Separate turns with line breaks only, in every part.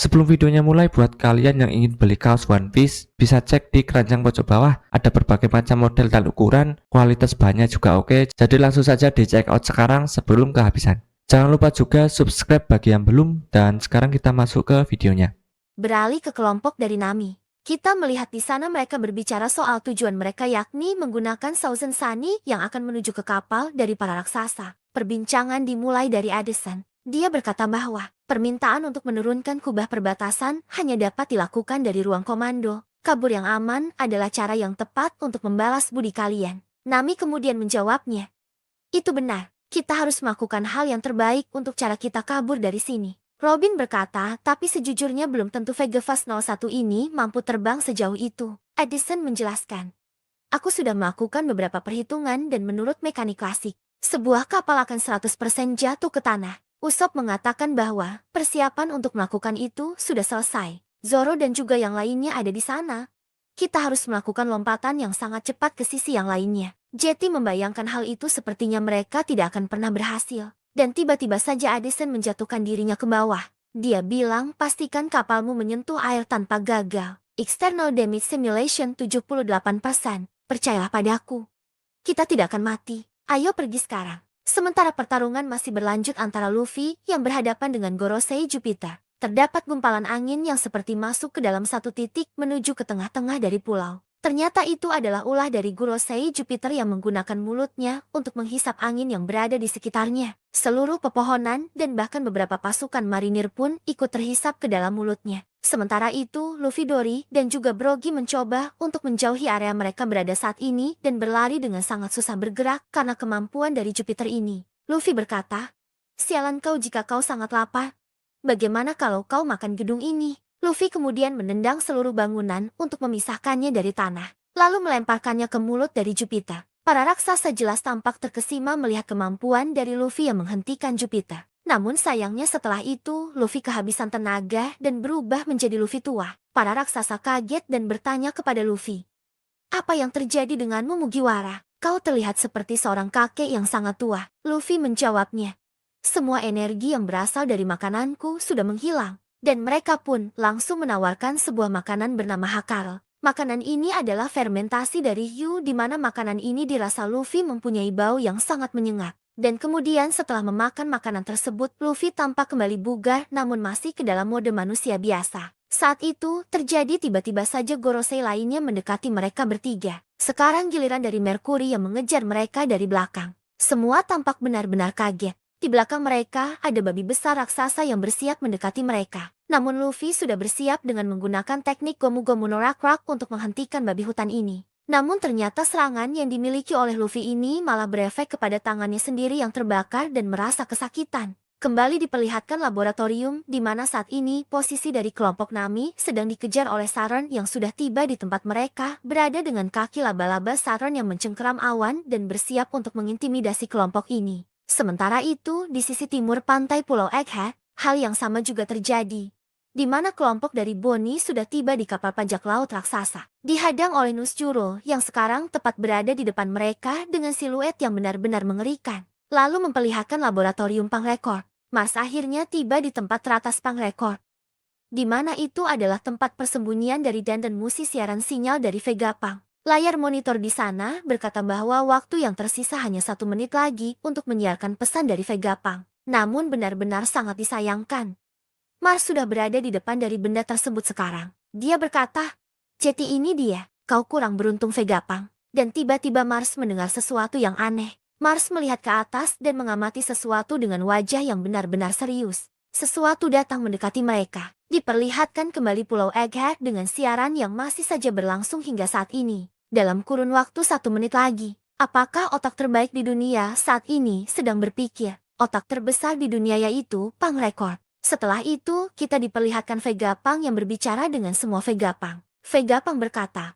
Sebelum videonya mulai, buat kalian yang ingin beli kaos One Piece, bisa cek di keranjang pojok bawah. Ada berbagai macam model dan ukuran, kualitas bahannya juga oke. Jadi langsung saja di check out sekarang sebelum kehabisan. Jangan lupa juga subscribe bagi yang belum, dan sekarang kita masuk ke videonya.
Beralih ke kelompok dari Nami. Kita melihat di sana mereka berbicara soal tujuan mereka, yakni menggunakan Thousand Sunny yang akan menuju ke kapal dari para raksasa. Perbincangan dimulai dari Addison. Dia berkata bahwa permintaan untuk menurunkan kubah perbatasan hanya dapat dilakukan dari ruang komando. Kabur yang aman adalah cara yang tepat untuk membalas budi kalian. Nami kemudian menjawabnya. Itu benar. Kita harus melakukan hal yang terbaik untuk cara kita kabur dari sini. Robin berkata, tapi sejujurnya belum tentu Vegafast 01 ini mampu terbang sejauh itu. Addison menjelaskan. Aku sudah melakukan beberapa perhitungan dan menurut mekanik klasik, sebuah kapal akan 100% jatuh ke tanah. Usopp mengatakan bahwa persiapan untuk melakukan itu sudah selesai. Zoro dan juga yang lainnya ada di sana. Kita harus melakukan lompatan yang sangat cepat ke sisi yang lainnya. Jetty membayangkan hal itu, sepertinya mereka tidak akan pernah berhasil. Dan tiba-tiba saja Addison menjatuhkan dirinya ke bawah. Dia bilang, pastikan kapalmu menyentuh air tanpa gagal. External damage simulation 78%. Percayalah padaku. Kita tidak akan mati. Ayo pergi sekarang. Sementara pertarungan masih berlanjut antara Luffy yang berhadapan dengan Gorosei Jupiter. Terdapat gumpalan angin yang seperti masuk ke dalam satu titik menuju ke tengah-tengah dari pulau. Ternyata itu adalah ulah dari Gorosei Jupiter yang menggunakan mulutnya untuk menghisap angin yang berada di sekitarnya. Seluruh pepohonan dan bahkan beberapa pasukan marinir pun ikut terhisap ke dalam mulutnya. Sementara itu, Luffy, Dory, dan juga Brogy mencoba untuk menjauhi area mereka berada saat ini dan berlari dengan sangat susah bergerak karena kemampuan dari Jupiter ini. Luffy berkata, sialan kau jika kau sangat lapar. Bagaimana kalau kau makan gedung ini? Luffy kemudian menendang seluruh bangunan untuk memisahkannya dari tanah, lalu melemparkannya ke mulut dari Jupiter. Para raksasa jelas tampak terkesima melihat kemampuan dari Luffy yang menghentikan Jupiter. Namun sayangnya setelah itu, Luffy kehabisan tenaga dan berubah menjadi Luffy tua. Para raksasa kaget dan bertanya kepada Luffy. Apa yang terjadi denganmu, Mugiwara? Kau terlihat seperti seorang kakek yang sangat tua. Luffy menjawabnya. Semua energi yang berasal dari makananku sudah menghilang. Dan mereka pun langsung menawarkan sebuah makanan bernama Hakal. Makanan ini adalah fermentasi dari hiu, di mana makanan ini dirasa Luffy mempunyai bau yang sangat menyengat. Dan kemudian setelah memakan makanan tersebut, Luffy tampak kembali bugar namun masih ke dalam mode manusia biasa. Saat itu, terjadi tiba-tiba saja Gorosei lainnya mendekati mereka bertiga. Sekarang giliran dari Mercury yang mengejar mereka dari belakang. Semua tampak benar-benar kaget. Di belakang mereka ada babi besar raksasa yang bersiap mendekati mereka. Namun Luffy sudah bersiap dengan menggunakan teknik Gomu Gomu no Rock untuk menghentikan babi hutan ini. Namun ternyata serangan yang dimiliki oleh Luffy ini malah berefek kepada tangannya sendiri yang terbakar dan merasa kesakitan. Kembali diperlihatkan laboratorium di mana saat ini posisi dari kelompok Nami sedang dikejar oleh Saron yang sudah tiba di tempat mereka, berada dengan kaki laba-laba Saron yang mencengkeram awan dan bersiap untuk mengintimidasi kelompok ini. Sementara itu, di sisi timur pantai Pulau Egghead, hal yang sama juga terjadi. Di mana kelompok dari Bonnie sudah tiba di kapal bajak laut raksasa. Dihadang oleh Nusjuro yang sekarang tepat berada di depan mereka dengan siluet yang benar-benar mengerikan. Lalu memperlihatkan laboratorium Pangrekord. Mars akhirnya tiba di tempat teratas Pangrekord. Di mana itu adalah tempat persembunyian dari dan musisi siaran sinyal dari Vegapunk. Layar monitor di sana berkata bahwa waktu yang tersisa hanya 1 menit lagi untuk menyiarkan pesan dari Vegapunk. Namun benar-benar sangat disayangkan. Mars sudah berada di depan dari benda tersebut sekarang. Dia berkata, Jetty ini dia, kau kurang beruntung Vegapunk. Dan tiba-tiba Mars mendengar sesuatu yang aneh. Mars melihat ke atas dan mengamati sesuatu dengan wajah yang benar-benar serius. Sesuatu datang mendekati mereka. Diperlihatkan kembali Pulau Egghead dengan siaran yang masih saja berlangsung hingga saat ini. Dalam kurun waktu 1 menit lagi, apakah otak terbaik di dunia saat ini sedang berpikir? Otak terbesar di dunia yaitu Pangrekord. Setelah itu, kita diperlihatkan Vegapunk yang berbicara dengan semua Vegapunk. Vegapunk berkata,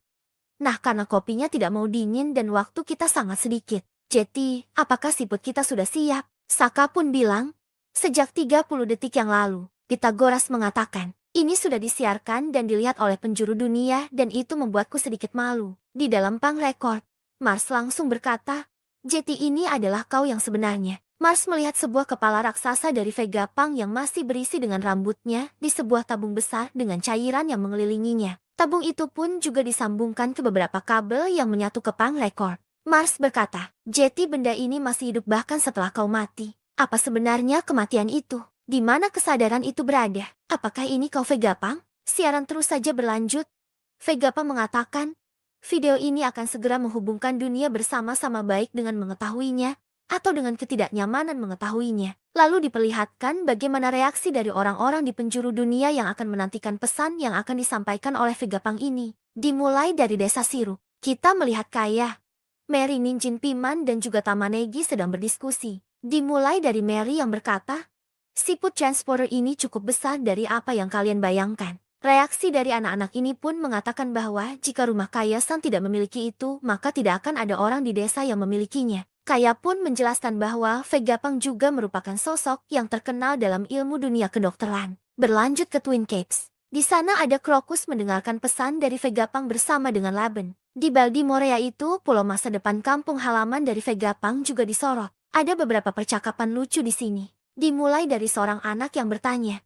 nah karena kopinya tidak mau dingin dan waktu kita sangat sedikit. Jetty, apakah siput kita sudah siap? Saka pun bilang, sejak 30 detik yang lalu. Pythagoras mengatakan, ini sudah disiarkan dan dilihat oleh penjuru dunia dan itu membuatku sedikit malu. Di dalam Pangrekord, Mars langsung berkata, Jetty ini adalah kau yang sebenarnya. Mars melihat sebuah kepala raksasa dari Vegapunk yang masih berisi dengan rambutnya di sebuah tabung besar dengan cairan yang mengelilinginya. Tabung itu pun juga disambungkan ke beberapa kabel yang menyatu ke Punk Record. Mars berkata, "Jetty, benda ini masih hidup bahkan setelah kau mati. Apa sebenarnya kematian itu? Di mana kesadaran itu berada? Apakah ini kau, Vegapunk?" Siaran terus saja berlanjut. Vegapunk mengatakan, "Video ini akan segera menghubungkan dunia bersama-sama, baik dengan mengetahuinya atau dengan ketidaknyamanan mengetahuinya." Lalu diperlihatkan bagaimana reaksi dari orang-orang di penjuru dunia yang akan menantikan pesan yang akan disampaikan oleh Vegapunk ini. Dimulai dari desa Siru, kita melihat Kaya, Mary, Ninjin Piman dan juga Tamanegi sedang berdiskusi. Dimulai dari Mary yang berkata, "Siput transporter ini cukup besar dari apa yang kalian bayangkan." Reaksi dari anak-anak ini pun mengatakan bahwa jika rumah Kaya-san tidak memiliki itu, maka tidak akan ada orang di desa yang memilikinya. Kaya pun menjelaskan bahwa Vegapunk juga merupakan sosok yang terkenal dalam ilmu dunia kedokteran. Berlanjut ke Twin Capes. Di sana ada Crocus mendengarkan pesan dari Vegapunk bersama dengan Laben. Di Baldi-Morea itu, pulau masa depan kampung halaman dari Vegapunk juga disorot. Ada beberapa percakapan lucu di sini. Dimulai dari seorang anak yang bertanya,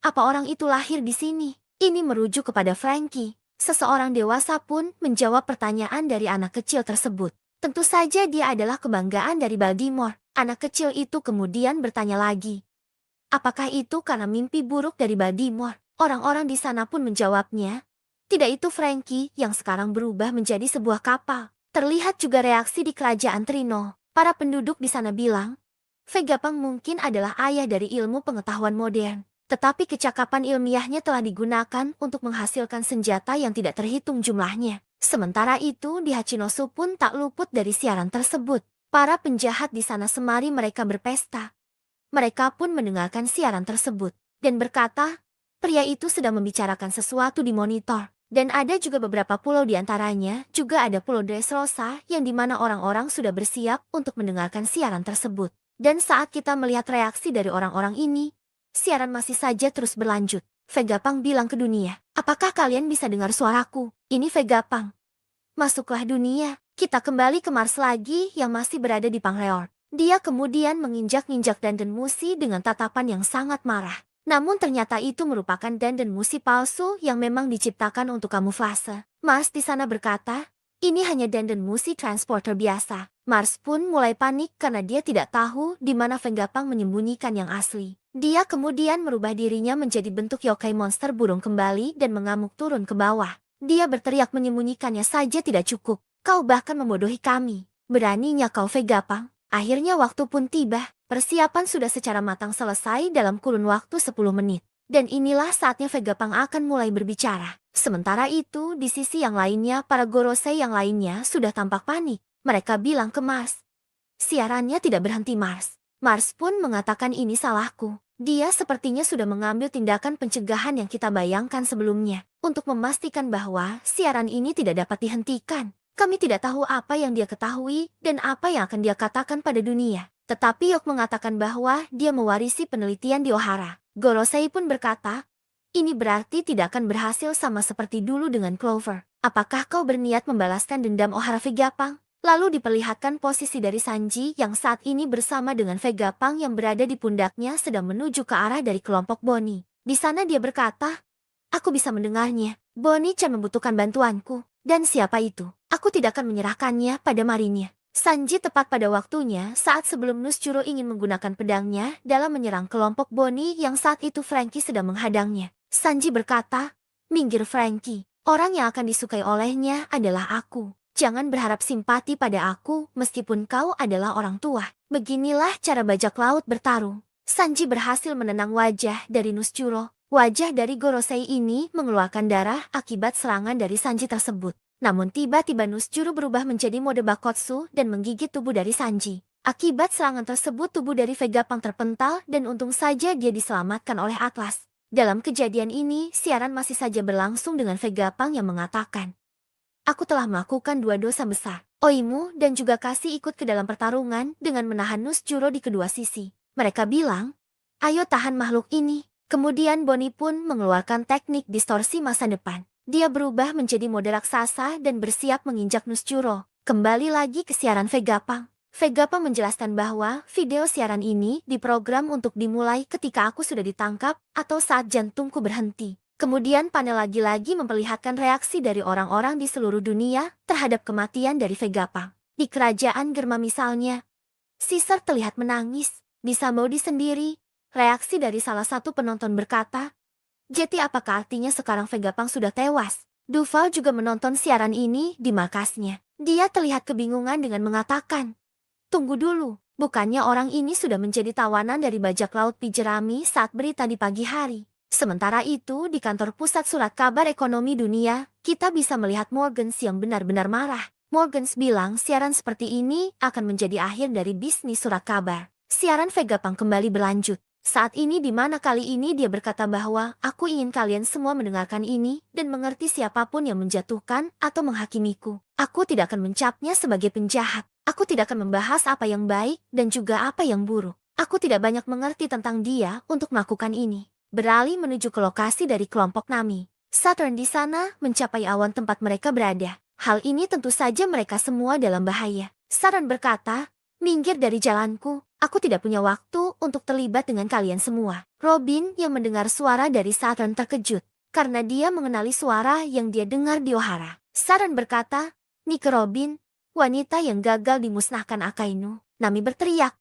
"Apa orang itu lahir di sini?" Ini merujuk kepada Frankie. Seseorang dewasa pun menjawab pertanyaan dari anak kecil tersebut. Tentu saja dia adalah kebanggaan dari Baltimore. Anak kecil itu kemudian bertanya lagi, "Apakah itu karena mimpi buruk dari Baltimore?" Orang-orang di sana pun menjawabnya, "Tidak, itu Frankie yang sekarang berubah menjadi sebuah kapal." Terlihat juga reaksi di kerajaan Trino. Para penduduk di sana bilang, Vegapunk mungkin adalah ayah dari ilmu pengetahuan modern. Tetapi kecakapan ilmiahnya telah digunakan untuk menghasilkan senjata yang tidak terhitung jumlahnya. Sementara itu di Hachinosu pun tak luput dari siaran tersebut. Para penjahat di sana semari mereka berpesta. Mereka pun mendengarkan siaran tersebut dan berkata, pria itu sedang membicarakan sesuatu di monitor. Dan ada juga beberapa pulau di antaranya, juga ada Pulau Dressrosa yang dimana orang-orang sudah bersiap untuk mendengarkan siaran tersebut. Dan saat kita melihat reaksi dari orang-orang ini, siaran masih saja terus berlanjut. Vegapunk bilang ke dunia, "Apakah kalian bisa dengar suaraku? Ini Vegapunk. Masuklah dunia, kita kembali ke Mars lagi yang masih berada di Pangreor." Dia kemudian menginjak-injak Dandan Musi dengan tatapan yang sangat marah. Namun ternyata itu merupakan Dandan Musi palsu yang memang diciptakan untuk kamuflase. Mars di sana berkata, "Ini hanya Dandan Musi transporter biasa." Mars pun mulai panik karena dia tidak tahu di mana Vegapunk menyembunyikan yang asli. Dia kemudian merubah dirinya menjadi bentuk yokai monster burung kembali dan mengamuk turun ke bawah. Dia berteriak menyembunyikannya saja tidak cukup. "Kau bahkan membodohi kami. Beraninya kau, Vegapunk." Akhirnya waktu pun tiba. Persiapan sudah secara matang selesai dalam kurun waktu 10 menit. Dan inilah saatnya Vegapunk akan mulai berbicara. Sementara itu, di sisi yang lainnya, para Gorosei yang lainnya sudah tampak panik. Mereka bilang ke Mars, "Siarannya tidak berhenti, Mars." Mars pun mengatakan, "Ini salahku." Dia sepertinya sudah mengambil tindakan pencegahan yang kita bayangkan sebelumnya, untuk memastikan bahwa siaran ini tidak dapat dihentikan. Kami tidak tahu apa yang dia ketahui dan apa yang akan dia katakan pada dunia. Tetapi Yok mengatakan bahwa dia mewarisi penelitian di Ohara. Gorosei pun berkata, "Ini berarti tidak akan berhasil sama seperti dulu dengan Clover. Apakah kau berniat membalaskan dendam Ohara, Vegapunk?" Lalu diperlihatkan posisi dari Sanji yang saat ini bersama dengan Vegapunk yang berada di pundaknya sedang menuju ke arah dari kelompok Bonnie. Di sana dia berkata, "Aku bisa mendengarnya. Bonnie-chan membutuhkan bantuanku. Dan siapa itu? Aku tidak akan menyerahkannya pada Marinnya." Sanji tepat pada waktunya saat sebelum Nushjuro ingin menggunakan pedangnya dalam menyerang kelompok Bonnie yang saat itu Frankie sedang menghadangnya. Sanji berkata, "Minggir, Frankie. Orang yang akan disukai olehnya adalah aku. Jangan berharap simpati pada aku meskipun kau adalah orang tua." Beginilah cara bajak laut bertarung. Sanji berhasil menenang wajah dari Nushjuro. Wajah dari Gorosei ini mengeluarkan darah akibat serangan dari Sanji tersebut. Namun tiba-tiba Nushjuro berubah menjadi mode Bakotsu dan menggigit tubuh dari Sanji. Akibat serangan tersebut tubuh dari Vegapunk terpental dan untung saja dia diselamatkan oleh Atlas. Dalam kejadian ini, siaran masih saja berlangsung dengan Vegapunk yang mengatakan, "Aku telah melakukan 2 dosa besar. Oimu dan juga Kasi ikut ke dalam pertarungan dengan menahan Nushjuro di kedua sisi." Mereka bilang, "Ayo tahan makhluk ini." Kemudian Bonnie pun mengeluarkan teknik distorsi masa depan. Dia berubah menjadi mode raksasa dan bersiap menginjak Nushjuro. Kembali lagi ke siaran Vegapunk. Vegapunk menjelaskan bahwa video siaran ini diprogram untuk dimulai ketika aku sudah ditangkap atau saat jantungku berhenti. Kemudian panel lagi-lagi memperlihatkan reaksi dari orang-orang di seluruh dunia terhadap kematian dari Vegapunk. Di kerajaan Germa misalnya, Caesar terlihat menangis. Di Samodi sendiri, reaksi dari salah satu penonton berkata, "Jadi apakah artinya sekarang Vegapunk sudah tewas?" Duval juga menonton siaran ini di markasnya. Dia terlihat kebingungan dengan mengatakan, "Tunggu dulu, bukannya orang ini sudah menjadi tawanan dari bajak laut Pijerami saat berita di pagi hari?" Sementara itu, di kantor pusat surat kabar ekonomi dunia, kita bisa melihat Morgans yang benar-benar marah. Morgans bilang siaran seperti ini akan menjadi akhir dari bisnis surat kabar. Siaran Vegapunk kembali berlanjut. Saat ini di mana kali ini dia berkata bahwa aku ingin kalian semua mendengarkan ini dan mengerti siapapun yang menjatuhkan atau menghakimiku. Aku tidak akan mencapnya sebagai penjahat. Aku tidak akan membahas apa yang baik dan juga apa yang buruk. Aku tidak banyak mengerti tentang dia untuk melakukan ini. Beralih menuju ke lokasi dari kelompok Nami. Saturn di sana mencapai awan tempat mereka berada. Hal ini tentu saja mereka semua dalam bahaya. Saturn berkata, "Minggir dari jalanku, aku tidak punya waktu untuk terlibat dengan kalian semua." Robin yang mendengar suara dari Saturn terkejut, karena dia mengenali suara yang dia dengar di Ohara. Saturn berkata, "Nike Robin, wanita yang gagal dimusnahkan Akainu." Nami berteriak,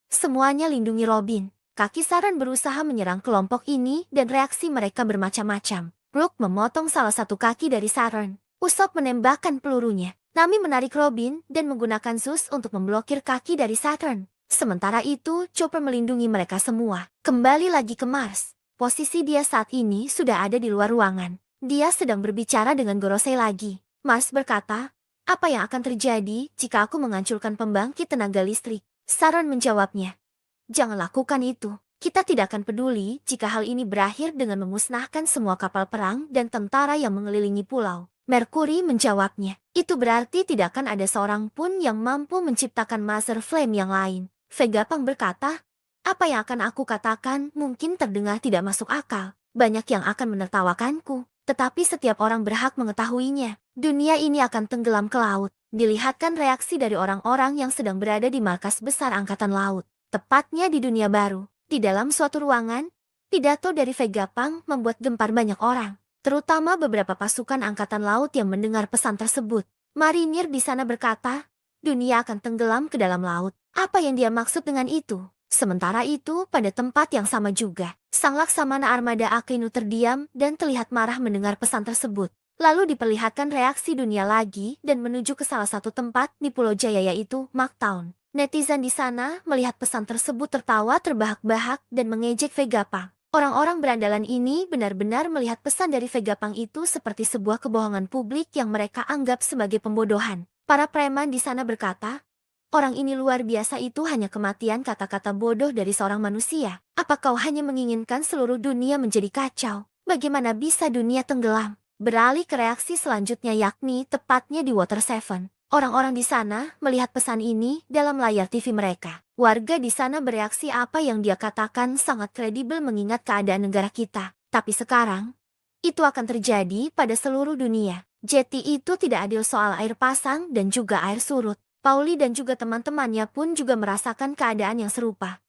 "Semuanya lindungi Robin." Kaki Saturn berusaha menyerang kelompok ini dan reaksi mereka bermacam-macam. Brook memotong salah satu kaki dari Saturn. Usopp menembakkan pelurunya. Nami menarik Robin dan menggunakan Zeus untuk memblokir kaki dari Saturn. Sementara itu, Chopper melindungi mereka semua. Kembali lagi ke Mars. Posisi dia saat ini sudah ada di luar ruangan. Dia sedang berbicara dengan Gorosei lagi. Mars berkata, "Apa yang akan terjadi jika aku menghancurkan pembangkit tenaga listrik?" Saturn menjawabnya, "Jangan lakukan itu. Kita tidak akan peduli jika hal ini berakhir dengan memusnahkan semua kapal perang dan tentara yang mengelilingi pulau." Mercury menjawabnya, "Itu berarti tidak akan ada seorang pun yang mampu menciptakan Master Flame yang lain." Vegapunk berkata, "Apa yang akan aku katakan mungkin terdengar tidak masuk akal. Banyak yang akan menertawakanku, tetapi setiap orang berhak mengetahuinya. Dunia ini akan tenggelam ke laut." Dilihatkan reaksi dari orang-orang yang sedang berada di markas besar Angkatan Laut. Tepatnya di dunia baru, di dalam suatu ruangan, pidato dari Vegapunk membuat gempar banyak orang, terutama beberapa pasukan angkatan laut yang mendengar pesan tersebut. Marinir di sana berkata, dunia akan tenggelam ke dalam laut. Apa yang dia maksud dengan itu? Sementara itu, pada tempat yang sama juga, sang laksamana armada Akainu terdiam dan terlihat marah mendengar pesan tersebut. Lalu diperlihatkan reaksi dunia lagi dan menuju ke salah satu tempat di Pulau Jaya yaitu Marktown. Netizen di sana melihat pesan tersebut tertawa terbahak-bahak dan mengejek Vegapunk. Orang-orang berandalan ini benar-benar melihat pesan dari Vegapunk itu seperti sebuah kebohongan publik yang mereka anggap sebagai pembodohan. Para preman di sana berkata, "Orang ini luar biasa, itu hanya kematian kata-kata bodoh dari seorang manusia. Apa kau hanya menginginkan seluruh dunia menjadi kacau? Bagaimana bisa dunia tenggelam?" Beralih ke reaksi selanjutnya yakni tepatnya di Water Seven. Orang-orang di sana melihat pesan ini dalam layar TV mereka. Warga di sana bereaksi apa yang dia katakan sangat kredibel mengingat keadaan negara kita. Tapi sekarang, itu akan terjadi pada seluruh dunia. Jeti itu tidak adil soal air pasang dan juga air surut. Pauli dan juga teman-temannya pun juga merasakan keadaan yang serupa.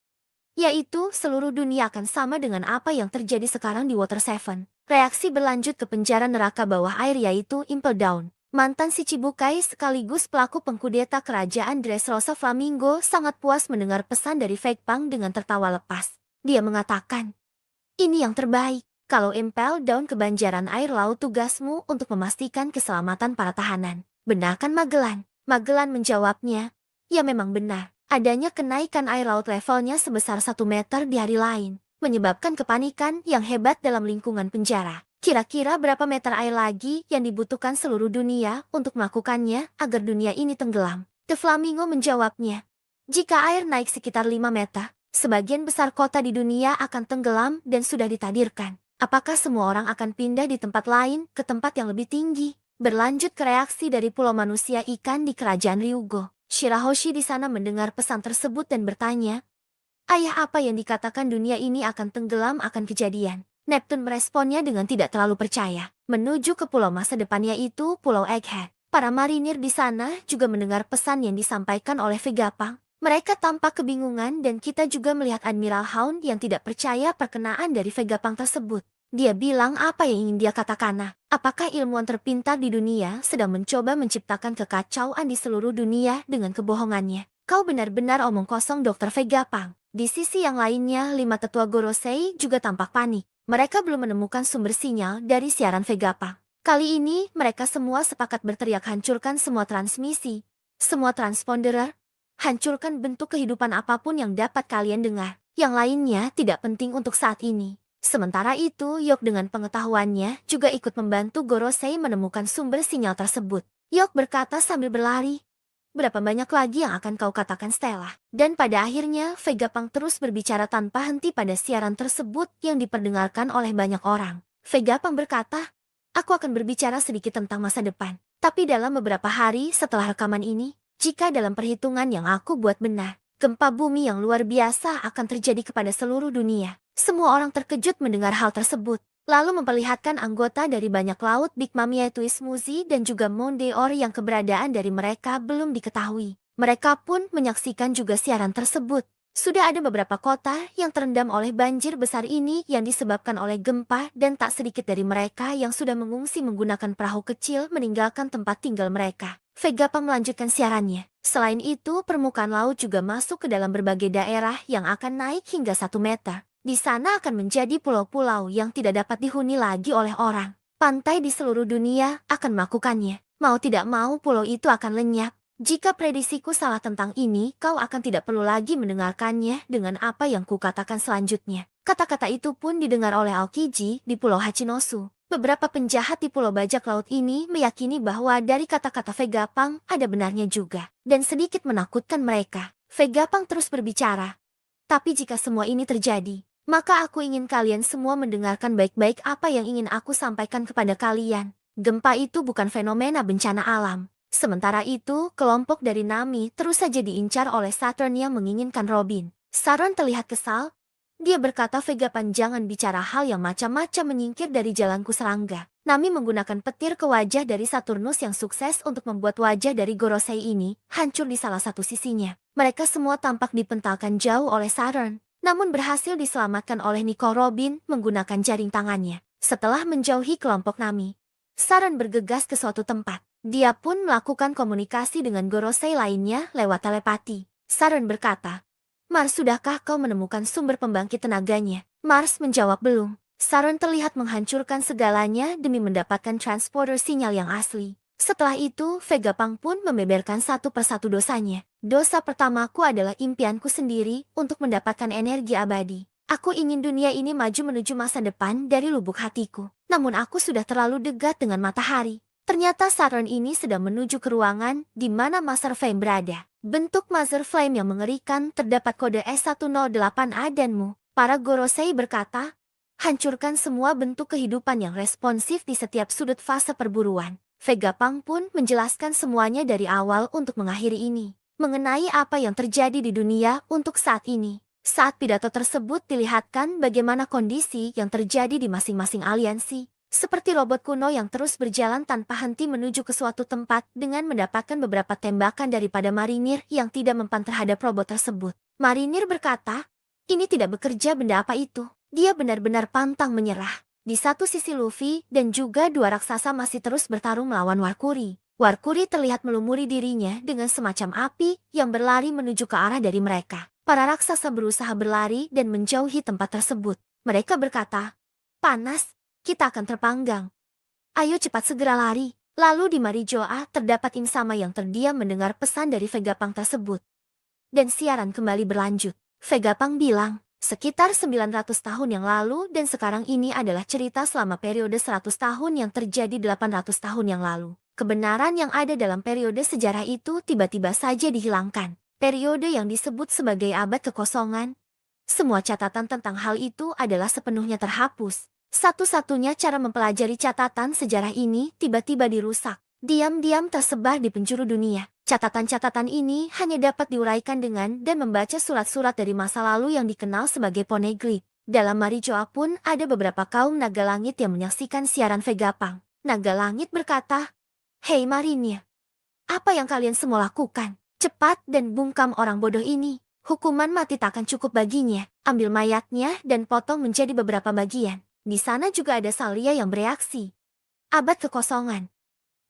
Yaitu seluruh dunia akan sama dengan apa yang terjadi sekarang di Water Seven. Reaksi berlanjut ke penjara neraka bawah air yaitu Impel Down. Mantan si Cibukai sekaligus pelaku pengkudeta kerajaan Dressrosa Flamingo sangat puas mendengar pesan dari Vegapunk dengan tertawa lepas. Dia mengatakan, "Ini yang terbaik. Kalau Impel Down kebanjaran air laut, tugasmu untuk memastikan keselamatan para tahanan. Benar kan Magellan?" Magellan menjawabnya, "Ya memang benar. Adanya kenaikan air laut levelnya sebesar 1 meter di hari lain, menyebabkan kepanikan yang hebat dalam lingkungan penjara. Kira-kira berapa meter air lagi yang dibutuhkan seluruh dunia untuk melakukannya agar dunia ini tenggelam?" The Flamingo menjawabnya, "Jika air naik sekitar 5 meter, sebagian besar kota di dunia akan tenggelam dan sudah ditakdirkan. Apakah semua orang akan pindah di tempat lain ke tempat yang lebih tinggi?" Berlanjut ke reaksi dari pulau manusia ikan di kerajaan Ryugo. Shirahoshi di sana mendengar pesan tersebut dan bertanya, "Ayah, apa yang dikatakan dunia ini akan tenggelam akan kejadian?" Neptune meresponnya dengan tidak terlalu percaya. Menuju ke pulau masa depannya itu Pulau Egghead. Para marinir di sana juga mendengar pesan yang disampaikan oleh Vegapunk. Mereka tampak kebingungan dan kita juga melihat Admiral Hound yang tidak percaya perkenaan dari Vegapunk tersebut. Dia bilang apa yang ingin dia katakan. Nah, apakah ilmuwan terpintar di dunia sedang mencoba menciptakan kekacauan di seluruh dunia dengan kebohongannya? Kau benar-benar omong kosong, Dr. Vegapunk. Di sisi yang lainnya, 5 tetua Gorosei juga tampak panik. Mereka belum menemukan sumber sinyal dari siaran Vegapunk. Kali ini, mereka semua sepakat berteriak, hancurkan semua transmisi, semua transponder, hancurkan bentuk kehidupan apapun yang dapat kalian dengar. Yang lainnya tidak penting untuk saat ini. Sementara itu, Yok dengan pengetahuannya juga ikut membantu Gorosei menemukan sumber sinyal tersebut. Yok berkata sambil berlari, berapa banyak lagi yang akan kau katakan, Stella? Dan pada akhirnya, Vegapunk terus berbicara tanpa henti pada siaran tersebut yang diperdengarkan oleh banyak orang. Vegapunk berkata, aku akan berbicara sedikit tentang masa depan. Tapi dalam beberapa hari setelah rekaman ini, jika dalam perhitungan yang aku buat benar, gempa bumi yang luar biasa akan terjadi kepada seluruh dunia. Semua orang terkejut mendengar hal tersebut, lalu memperlihatkan anggota dari banyak laut Big Mom yaitu Ismuzi dan juga Mondeor yang keberadaan dari mereka belum diketahui. Mereka pun menyaksikan juga siaran tersebut. Sudah ada beberapa kota yang terendam oleh banjir besar ini yang disebabkan oleh gempa dan tak sedikit dari mereka yang sudah mengungsi menggunakan perahu kecil meninggalkan tempat tinggal mereka. Vegapunk melanjutkan siarannya. Selain itu, permukaan laut juga masuk ke dalam berbagai daerah yang akan naik hingga 1 meter. Di sana akan menjadi pulau-pulau yang tidak dapat dihuni lagi oleh orang. Pantai di seluruh dunia akan melakukannya. Mau tidak mau pulau itu akan lenyap. Jika prediksiku salah tentang ini, kau akan tidak perlu lagi mendengarkannya dengan apa yang kukatakan selanjutnya. Kata-kata itu pun didengar oleh Aokiji di Pulau Hachinosu. Beberapa penjahat di Pulau Bajak Laut ini meyakini bahwa dari kata-kata Vegapunk ada benarnya juga. Dan sedikit menakutkan mereka. Vegapunk terus berbicara. Tapi jika semua ini terjadi, maka aku ingin kalian semua mendengarkan baik-baik apa yang ingin aku sampaikan kepada kalian. Gempa itu bukan fenomena bencana alam. Sementara itu, kelompok dari Nami terus saja diincar oleh Saturn yang menginginkan Robin. Saturn terlihat kesal. Dia berkata, Vegapunk jangan bicara hal yang macam-macam, menyingkir dari jalanku serangga. Nami menggunakan petir ke wajah dari Saturnus yang sukses untuk membuat wajah dari Gorosei ini hancur di salah satu sisinya. Mereka semua tampak dipentalkan jauh oleh Saturn, namun berhasil diselamatkan oleh Nico Robin menggunakan jaring tangannya. Setelah menjauhi kelompok Nami, Saturn bergegas ke suatu tempat. Dia pun melakukan komunikasi dengan Gorosei lainnya lewat telepati. Saturn berkata, Mars, sudahkah kau menemukan sumber pembangkit tenaganya? Mars menjawab, belum. Saturn terlihat menghancurkan segalanya demi mendapatkan transporter sinyal yang asli. Setelah itu, Vegapunk pun membeberkan satu persatu dosanya. Dosa pertamaku adalah impianku sendiri untuk mendapatkan energi abadi. Aku ingin dunia ini maju menuju masa depan dari lubuk hatiku. Namun aku sudah terlalu dekat dengan matahari. Ternyata Saturn ini sedang menuju ke ruangan di mana Master Flame berada. Bentuk Master Flame yang mengerikan, terdapat kode S108A dan Mu. Para Gorosei berkata, hancurkan semua bentuk kehidupan yang responsif di setiap sudut fase perburuan. Vegapunk pun menjelaskan semuanya dari awal untuk mengakhiri ini. Mengenai apa yang terjadi di dunia untuk saat ini. Saat pidato tersebut dilihatkan bagaimana kondisi yang terjadi di masing-masing aliansi. Seperti robot kuno yang terus berjalan tanpa henti menuju ke suatu tempat dengan mendapatkan beberapa tembakan daripada marinir yang tidak mempan terhadap robot tersebut. Marinir berkata, ini tidak bekerja, benda apa itu? Dia benar-benar pantang menyerah. Di satu sisi Luffy dan juga 2 raksasa masih terus bertarung melawan Warkuri. Warkuri terlihat melumuri dirinya dengan semacam api yang berlari menuju ke arah dari mereka. Para raksasa berusaha berlari dan menjauhi tempat tersebut. Mereka berkata, panas. Kita akan terpanggang. Ayo cepat segera lari. Lalu di Marijoa terdapat Insama yang terdiam mendengar pesan dari Vegapunk tersebut. Dan siaran kembali berlanjut. Vegapunk bilang, sekitar 900 tahun yang lalu dan sekarang ini adalah cerita selama periode 100 tahun yang terjadi 800 tahun yang lalu. Kebenaran yang ada dalam periode sejarah itu tiba-tiba saja dihilangkan. Periode yang disebut sebagai abad kekosongan. Semua catatan tentang hal itu adalah sepenuhnya terhapus. Satu-satunya cara mempelajari catatan sejarah ini tiba-tiba dirusak. Diam-diam tersebar di penjuru dunia. Catatan-catatan ini hanya dapat diuraikan dengan dan membaca surat-surat dari masa lalu yang dikenal sebagai poneglyph. Dalam Marijoa pun ada beberapa kaum naga langit yang menyaksikan siaran Vegapunk. Naga langit berkata, hei Marinir, Apa yang kalian semua lakukan? Cepat dan bungkam orang bodoh ini. Hukuman mati tak akan cukup baginya. Ambil mayatnya dan potong menjadi beberapa bagian. Di sana juga ada Salia yang bereaksi. Abad kekosongan.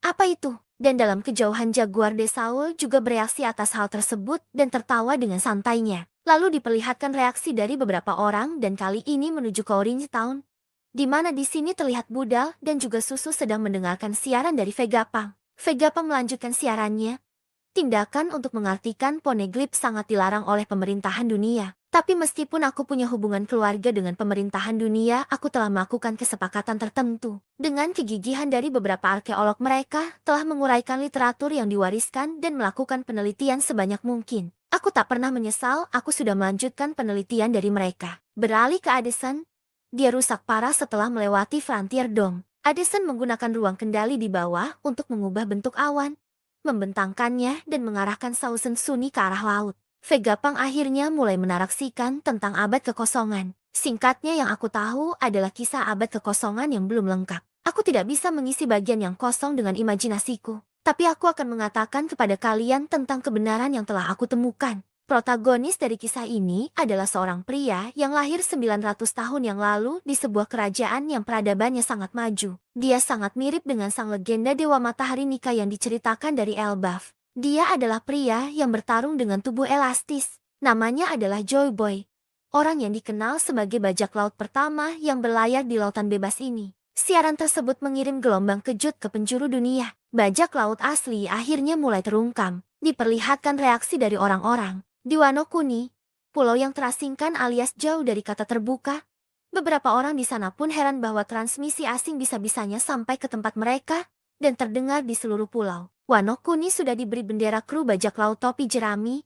Apa itu? Dan dalam kejauhan Jaguar de Saul juga bereaksi atas hal tersebut dan tertawa dengan santainya. Lalu diperlihatkan reaksi dari beberapa orang dan kali ini menuju ke Orange Town, di mana di sini terlihat Budal dan juga Susu sedang mendengarkan siaran dari Vegapunk. Vegapunk melanjutkan siarannya. Tindakan untuk mengartikan poneglyph sangat dilarang oleh pemerintahan dunia. Tapi meskipun aku punya hubungan keluarga dengan pemerintahan dunia, aku telah melakukan kesepakatan tertentu. Dengan kegigihan dari beberapa arkeolog, mereka telah menguraikan literatur yang diwariskan dan melakukan penelitian sebanyak mungkin. Aku tak pernah menyesal aku sudah melanjutkan penelitian dari mereka. Beralih ke Addison, dia rusak parah setelah melewati Frontier Dome. Addison menggunakan ruang kendali di bawah untuk mengubah bentuk awan, membentangkannya dan mengarahkan Sausen Sunni ke arah laut. Vegapunk akhirnya mulai menaraksikan tentang abad kekosongan. Singkatnya yang aku tahu adalah kisah abad kekosongan yang belum lengkap. Aku tidak bisa mengisi bagian yang kosong dengan imajinasiku. Tapi aku akan mengatakan kepada kalian tentang kebenaran yang telah aku temukan. Protagonis dari kisah ini adalah seorang pria yang lahir 900 tahun yang lalu di sebuah kerajaan yang peradabannya sangat maju. Dia sangat mirip dengan sang legenda Dewa Matahari Nika yang diceritakan dari Elbaf. Dia adalah pria yang bertarung dengan tubuh elastis. Namanya adalah Joy Boy. Orang yang dikenal sebagai bajak laut pertama yang berlayar di lautan bebas ini. Siaran tersebut mengirim gelombang kejut ke penjuru dunia. Bajak laut asli akhirnya mulai terungkam. Diperlihatkan reaksi dari orang-orang. Di Wano Kuni, pulau yang terasingkan alias jauh dari kata terbuka, beberapa orang di sana pun heran bahwa transmisi asing bisa-bisanya sampai ke tempat mereka dan terdengar di seluruh pulau. Wano Kuni sudah diberi bendera kru bajak laut topi jerami,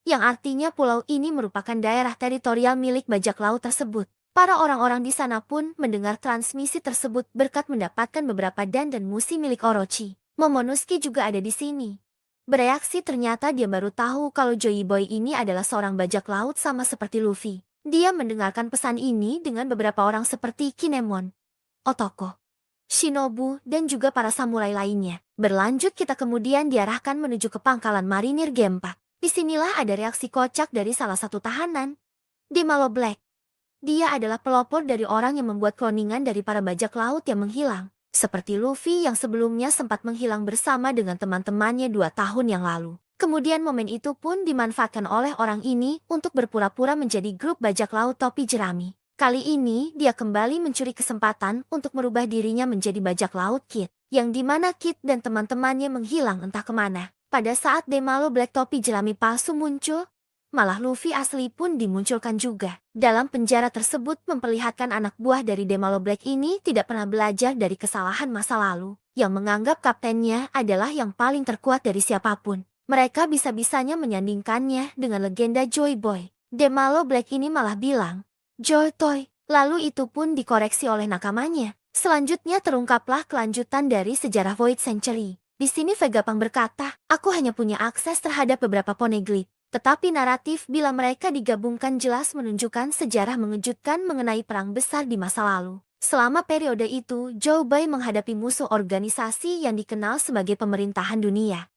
yang artinya pulau ini merupakan daerah teritorial milik bajak laut tersebut. Para orang-orang di sana pun mendengar transmisi tersebut berkat mendapatkan beberapa dan musi milik Orochi. Momonosuke juga ada di sini. Bereaksi ternyata dia baru tahu kalau Joy Boy ini adalah seorang bajak laut sama seperti Luffy. Dia mendengarkan pesan ini dengan beberapa orang seperti Kinemon, Otoko, Shinobu, dan juga para samurai lainnya. Berlanjut kita kemudian diarahkan menuju ke pangkalan marinir Gempa. Disinilah ada reaksi kocak dari salah satu tahanan, Demalo Black. Dia adalah pelopor dari orang yang membuat kloningan dari para bajak laut yang menghilang. Seperti Luffy yang sebelumnya sempat menghilang bersama dengan teman-temannya 2 tahun yang lalu. Kemudian momen itu pun dimanfaatkan oleh orang ini untuk berpura-pura menjadi grup bajak laut topi jerami. Kali ini dia kembali mencuri kesempatan untuk merubah dirinya menjadi bajak laut Kid, yang dimana Kid dan teman-temannya menghilang entah kemana. Pada saat Demalo Black topi jerami palsu muncul, malah Luffy asli pun dimunculkan juga. Dalam penjara tersebut memperlihatkan anak buah dari Demalo Black ini tidak pernah belajar dari kesalahan masa lalu, yang menganggap kaptennya adalah yang paling terkuat dari siapapun. Mereka bisa-bisanya menyandingkannya dengan legenda Joy Boy. Demalo Black ini malah bilang, Joy Toy, lalu itu pun dikoreksi oleh nakamanya. Selanjutnya terungkaplah kelanjutan dari sejarah Void Century. Di sini Vegapunk berkata, aku hanya punya akses terhadap beberapa poneglyph. Tetapi naratif bila mereka digabungkan jelas menunjukkan sejarah mengejutkan mengenai perang besar di masa lalu. Selama periode itu, Joy Boy menghadapi musuh organisasi yang dikenal sebagai pemerintahan dunia.